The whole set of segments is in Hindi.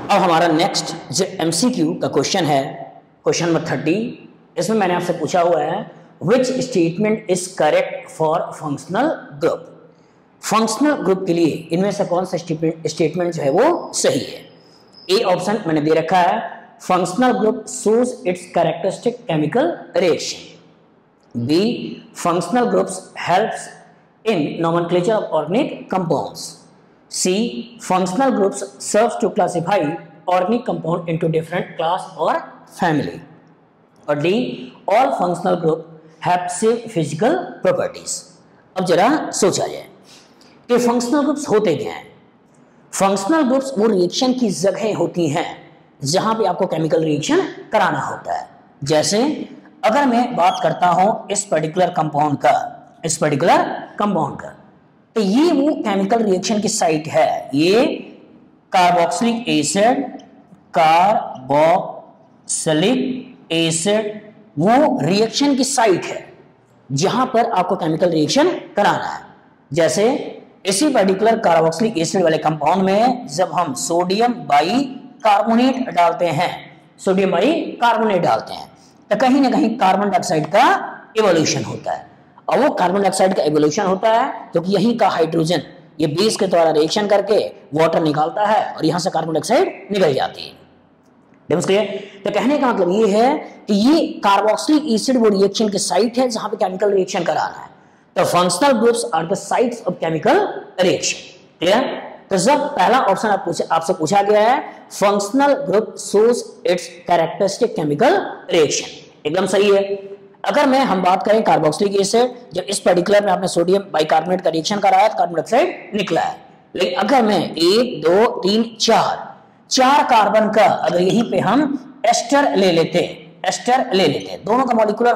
अब हमारा नेक्स्ट जो एमसीक्यू का क्वेश्चन है, क्वेश्चन नंबर 30, इसमें मैंने आपसे पूछा हुआ है which statement is correct for functional group. Functional group के लिए इनमें से कौन सा स्टेटमेंट जो है वो सही है। ए ऑप्शन मैंने दे रखा है, functional group shows its characteristic chemical reaction. B, functional groups helps in nomenclature of organic compounds. C, functional groups serves to classify organic compound into different class or family. और D, all functional group have same physical properties. अब जरा सोचा जाए कि फंक्शनल ग्रुप्स होते क्या हैं। फंक्शनल ग्रुप्स वो रिएक्शन की जगह होती हैं जहां पे आपको केमिकल रिएक्शन कराना होता है। जैसे अगर मैं बात करता हूं इस पर्टिकुलर कंपाउंड का, तो ये वो केमिकल रिएक्शन की साइट है। ये कार्बोक्सिलिक एसिड, कार्बोक्सिलिक एसिड वो रिएक्शन की साइट है जहां पर आपको केमिकल रिएक्शन कराना है। जैसे इसी पर्टिकुलर कार्बोक्सिलिक एसिड वाले कंपाउंड में जब हम सोडियम बाइकार्बोनेट डालते हैं, तो कहीं ना कहीं कार्बन डाइऑक्साइड का इवोल्यूशन होता है। और वो कार्बन डाइऑक्साइड का इवोल्यूशन होता है क्योंकि यहीं का हाइड्रोजन ये बेस के द्वारा रिएक्शन करके वाटर निकालता है और यहां से कार्बन डाइऑक्साइड निकल जाती है। डेमोन्स्ट्रेट। तो कहने का मतलब ये है कि ये कार्बोक्सिलिक एसिड वो रिएक्शन की साइट है जहां पे केमिकल रिएक्शन कराना है। तो functional groups are the sites of chemical reaction. Clear? तो जब पहला ऑप्शन आपसे पूछा गया है functional group shows its characteristic chemical reaction, एकदम सही है। अगर हम बात करें कार्बोक्सिलिक एसिड, जब इस पर्टिकुलर में आपने सोडियम बाइकार्बोनेट का रिएक्शन कराया तो कार्बन डाइऑक्साइड निकला है। लेकिन अगर मैं 1 2 3 4 कार्बन का अगर यहीं पे हम एस्टर ले लेते, दोनों का मॉलिक्यूलर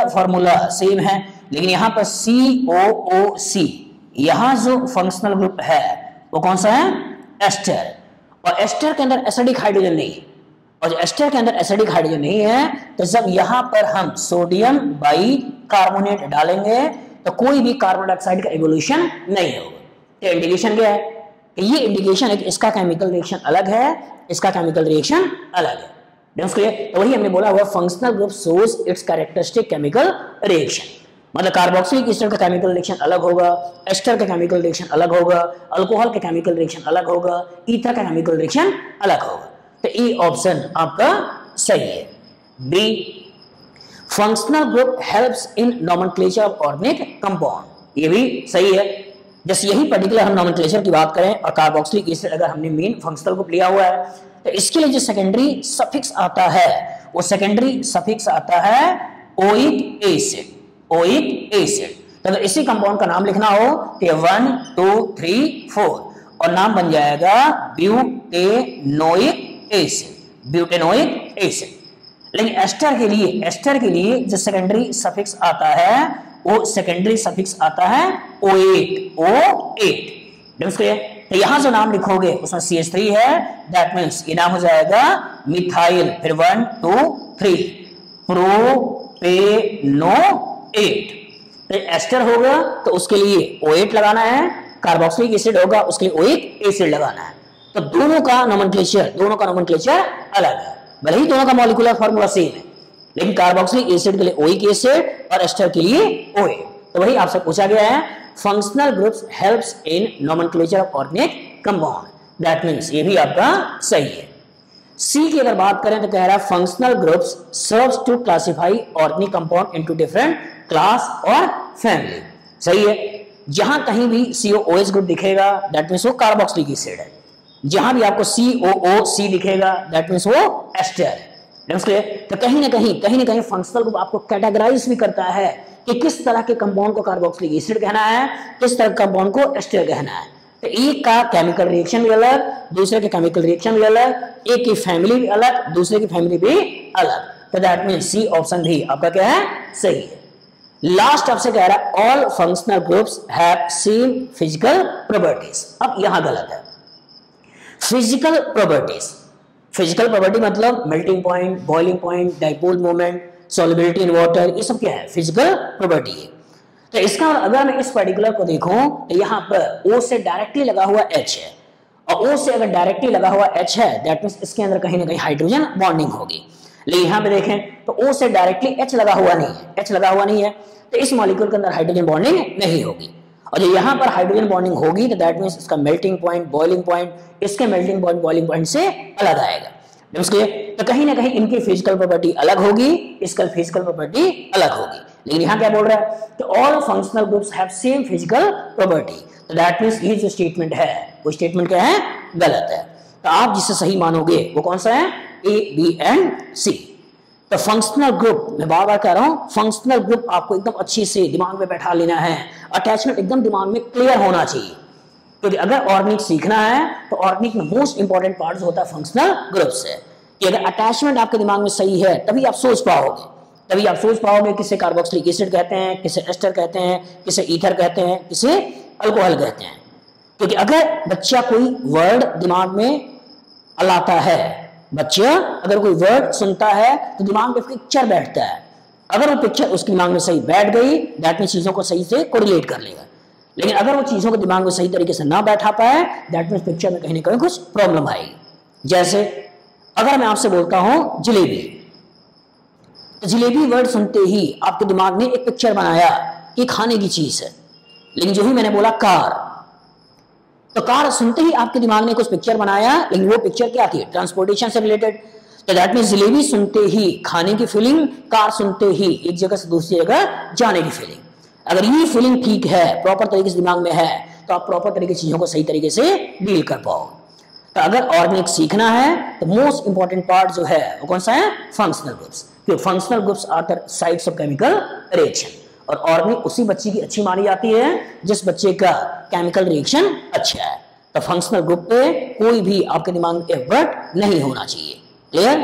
फार्मूला सेम है, लेकिन यहां पर COOC, यहां जो फंक्शनल ग्रुप है वो कौन सा है? एस्टर। और एस्टर के अंदर एसिडिक हाइड्रोजन नहीं है, और एस्टर के अंदर एसिडिक हाइड्रोजन नहीं है, तो जब यहां पर हम सोडियम बाइकार्बोनेट डालेंगे तो कोई भी कार्बन डाइऑक्साइड का इवोल्यूशन नहीं होगा। तो इंडिकेशन क्या है? ये इंडिकेशन है कि इसका केमिकल रिएक्शन अलग है, इसका केमिकल रिएक्शन अलग है। तो वही हमने बोला हुआ functional group shows its characteristic chemical reaction. मतलब कार्बोक्सिलिक एसिड का केमिकल रिएक्शन अलग होगा, एस्टर का केमिकल रिएक्शन अलग होगा, अल्कोहल का केमिकल रिएक्शन अलग होगा, ईथर का केमिकल रिएक्शन अलग होगा। तो ए ऑप्शन आपका सही है। B, functional group helps in nomenclature of organic compound, ये भी सही है। जैसे यही पर्टिकुलर हम नोमेनक्लेचर की बात करें और कार्बोक्सिलिक एसिड अगर हमने मेन फंक्शनल ग्रुप लिया हुआ है तो इसके लिए जो सेकेंडरी सफिक्स आता है वो सेकेंडरी सफिक्स आता है ओइक एसिड। तो अगर इसी कंपाउंड का नाम लिखना हो तो 1 2 3 4 और नाम बन जाएगा ब्यूटेनोइक एसिड। लेकिन एस्टर के लिए जो सेकेंडरी सफिक्स आता है वो सेकेंडरी सफिक्स आता है O8। तो यहां जो नाम लिखोगे उसमें CH3 है, दैट मींस ये नाम हो जाएगा मिथाइल, फिर 1 2 3 प्रोपेनोएट। तो एस्टर होगा तो उसके लिए O8 लगाना है, कार्बोक्सिलिक एसिड होगा उसके लिए ओइक एसिड लगाना है। तो दोनों का नोमेनक्लेचर अलग है, भले ही दोनों का मॉलिक्यूलर फार्मूला सेम है, लेकिन कार्बोक्सिलिक एसिड के लिए ओइक एसिड और एस्टर के लिए OA। तो वही आपसे पूछा गया है functional groups helps in nomenclature of organic compound, that means ये भी आपका सही है। सी की अगर बात करें तो कह रहा है functional groups serves to classify organic compound into different class और फैमिली, सही है। जहां कहीं भी COOH ग्रुप दिखेगा दैट मींस वो कार्बोक्सिलिक एसिड है, जहां भी आपको COOC दिखेगा दैट मींस वो एस्टर है। तो कहीं ना कहीं फंक्शनल ग्रुप आपको कैटेगराइज भी करता है कि किस तरह के कंपाउंड को कार्बोक्सिलिक एसिड कहना है, किस तरह के कंपाउंड को एस्टर कहना है। तो एक का केमिकल रिएक्शन भी अलग, दूसरे के केमिकल रिएक्शन भी अलग, एक की फैमिली भी अलग, दूसरे की फैमिली भी अलग। तो दैट मींस सी ऑप्शन भी आपका क्या है? सही है। लास्ट आपसे कह रहा है all functional groups have same physical properties. अब यहां गलत है। फिजिकल प्रॉपर्टी मतलब melting point, boiling point, dipole moment, solubility in water, ये सब क्या है? फिजिकल प्रॉपर्टी है। तो इसका अगर मैं इस पर्टिकुलर को देखूं तो यहां पर O से डायरेक्टली लगा हुआ H है, और O से अगर डायरेक्टली लगा हुआ H है, दैट मींस इसके अंदर कहीं ना कहीं हाइड्रोजन बॉन्डिंग होगी। लेकिन यहाँ पे देखें तो O से डायरेक्टली H लगा हुआ नहीं है, H लगा हुआ नहीं है, तो इस मॉलिक्यूल के अंदर हाइड्रोजन बॉन्डिंग नहीं होगी। और जो यहाँ पर हाइड्रोजन बॉन्डिंग होगी तो दैट मींस इसका मेल्टिंग पॉइंट, बॉइलिंग पॉइंट इसके मेल्टिंग पॉइंट, बॉइलिंग पॉइंट से अलग आएगा। तो कहीं ना कहीं इनकी फिजिकल प्रॉपर्टी अलग होगी, इसका फिजिकल प्रॉपर्टी अलग होगी। लेकिन यहाँ क्या बोल रहा है कि all functional groups have same physical property, तो दैट मींस ये जो स्टेटमेंट है वो स्टेटमेंट क्या है, गलत है। तो आप जिसे सही मानोगे वो कौन सा है, ए, बी एंड सी। तो फंक्शनल ग्रुप, मैं बार बार कह रहा हूं, फंक्शनल ग्रुप आपको एकदम अच्छे से दिमाग में बैठा लेना है, अटैचमेंट एकदम दिमाग में क्लियर होना चाहिए। क्योंकि अगर ऑर्गेनिक सीखना है तो ऑर्गेनिक में मोस्ट इंपॉर्टेंट पार्ट होता है फंक्शनल ग्रुप से। कि अगर अटैचमेंट आपके दिमाग में सही है तभी आप सोच पाओगे, किसे कार्बोक्सिलिक एसिड कहते हैं, किसे एस्टर कहते हैं, किसे ईथर कहते हैं, किसे अल्कोहल कहते हैं। क्योंकि अगर बच्चा कोई वर्ड दिमाग में लाता है, बच्चा अगर कोई वर्ड सुनता है तो दिमाग में पिक्चर बैठता है। अगर वो पिक्चर उसके दिमाग में सही बैठ गई दैट मींस चीजों को सही से कोरिलेट कर लेगा। लेकिन अगर वो चीजों को दिमाग में सही तरीके से ना बैठा पाए दैट मींस पिक्चर में कहीं ना कहीं कुछ प्रॉब्लम आएगी। जैसे अगर मैं आपसे बोलता हूं जलेबी, तो जलेबी वर्ड सुनते ही आपके दिमाग ने एक पिक्चर बनाया कि खाने की चीज है। लेकिन जो ही मैंने बोला कार, तो कार सुनते ही आपके दिमाग ने कुछ पिक्चर बनाया, लेकिन वो पिक्चर क्या थी, ट्रांसपोर्टेशन से रिलेटेड। तो दैट मींस जलेबी सुनते ही खाने की फीलिंग, कार सुनते ही एक जगह से दूसरी जगह जाने की फीलिंग। अगर ये फीलिंग ठीक है, प्रॉपर तरीके से दिमाग में है, तो आप प्रॉपर तरीके से चीजों को सही तरीके से डील कर पाओगे। तो अगर ऑर्गेनिक सीखना है तो मोस्ट इंपॉर्टेंट पार्ट जो है वो कौन सा है, फंक्शनल ग्रुप्स। क्योंकि functional groups are the sites of chemical reaction. और ऑर्गेनिक उसी बच्चे की अच्छी मानी जाती है जिस बच्चे का केमिकल रिएक्शन अच्छा है। तो फंक्शनल ग्रुप पे कोई भी आपके दिमाग में वर्ड नहीं होना चाहिए। क्लियर?